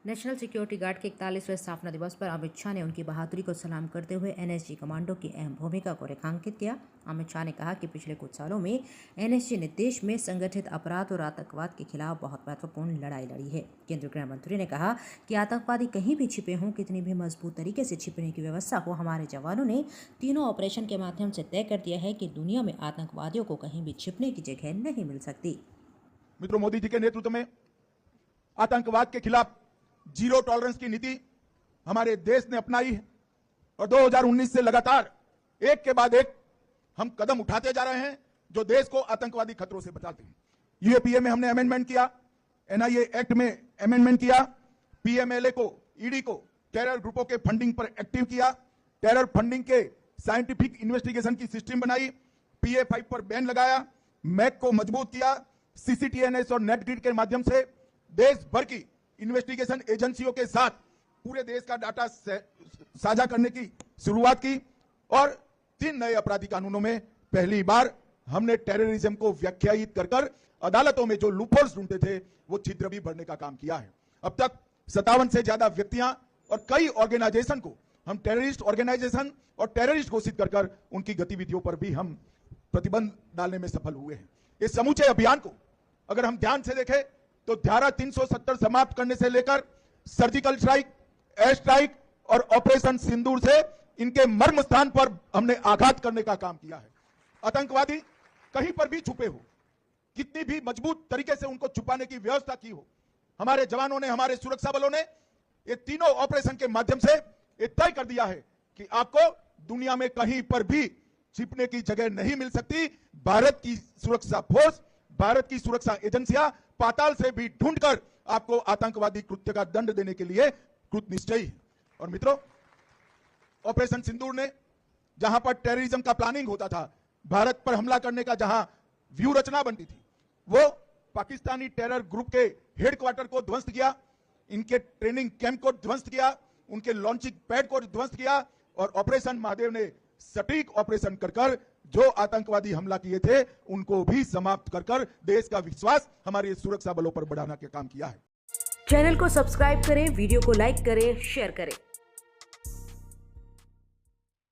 National security guard के 41वें स्थापना दिवस पर अमित शाह ने उनकी बहादुरी को सलाम करते हुए एनएसजी कमांडो की अहम भूमिका को रेखांकित किया। अमित शाह ने कहा कि पिछले कुछ सालों में एनएसजी ने देश में संगठित अपराध और आतंकवाद के खिलाफ बहुत महत्वपूर्ण लड़ाई लड़ी है। केंद्रीय गृह मंत्री ने कहा कि आतंकवादी कहीं भी छिपे हों, कितनी भी मजबूत तरीके से छिपने की व्यवस्था हो, हमारे जवानों ने तीनों ऑपरेशन के माध्यम से तय कर दिया है कि दुनिया में आतंकवादियों को कहीं भी छिपने की जगह नहीं मिल सकती। मित्रों, मोदी जी के नेतृत्व में आतंकवाद के खिलाफ जीरो टॉलरेंस की नीति हमारे देश ने अपनाई है और 2019 से लगातार एक के बाद एक हम कदम उठाते जा रहे हैं जो देश को आतंकवादी खतरों से बचाते हैं। यूएपीए में हमने अमेंडमेंट किया, एनआईए एक्ट में अमेंडमेंट किया, पीएमएलए को, ईडी को टेरर ग्रुपों के फंडिंग पर एक्टिव किया, टेरर फंडिंग के साइंटिफिक इन्वेस्टिगेशन की सिस्टम बनाई, PA5 पर बैन लगाया, मैक को मजबूत किया, CCTNS और नेटग्रिड के माध्यम से देश भर की इन्वेस्टिगेशन एजेंसियों के साथ पूरे देश का डाटा साझा करने की शुरुआत की और 3 नए अपराधी कानूनों में पहली बार हमने टेररिज्म को व्याख्यायित कर अदालतों में जो लूपहोल्स ढूंढते थे वो छिद्र भी भरने का काम किया है। अब तक 57 से ज्यादा व्यक्तियां और कई ऑर्गेनाइजेशन को हम टेररिस्ट ऑर्गेनाइजेशन और टेररिस्ट घोषित कर उनकी गतिविधियों पर भी हम प्रतिबंध डालने में सफल हुए हैं। इस समूचे अभियान को अगर हम ध्यान से देखें तो धारा 370 समाप्त करने से लेकर सर्जिकल स्ट्राइक, एयर स्ट्राइक और ऑपरेशन सिंदूर से इनके मर्म स्थान पर हमने आघात करने का काम किया है। आतंकवादी कहीं पर भी छुपे हो, कितनी भी मजबूत तरीके से उनको छुपाने की व्यवस्था की हो, हमारे जवानों ने, हमारे सुरक्षा बलों ने ये तीनों ऑपरेशन के माध्यम से ये तय कर दिया है कि आपको दुनिया में कहीं पर भी छिपने की जगह नहीं मिल सकती। भारत की सुरक्षा फोर्स, भारत की सुरक्षा एजेंसियां पाताल से भी ढूंढकर आपको आतंकवादी कृत्य का दंड देने के लिए कृत निश्चयी है। और मित्रों, ऑपरेशन सिंदूर ने जहां पर टेररिज्म का प्लानिंग होता था, भारत पर हमला करने का जहां व्यू रचना बनती थी, वो पाकिस्तानी टेरर ग्रुप के हेडक्वार्टर को ध्वस्त किया, इनके ट्रेनिंग कैंप को ध्वस्त किया, उनके लॉन्चिंग पैड को ध्वस्त किया और ऑपरेशन महादेव ने सटीक ऑपरेशन कर जो आतंकवादी हमला किए थे उनको भी समाप्त कर देश का विश्वास हमारे सुरक्षा बलों पर बढ़ाने का काम किया है। चैनल को सब्सक्राइब करें, वीडियो को लाइक करें, शेयर करें।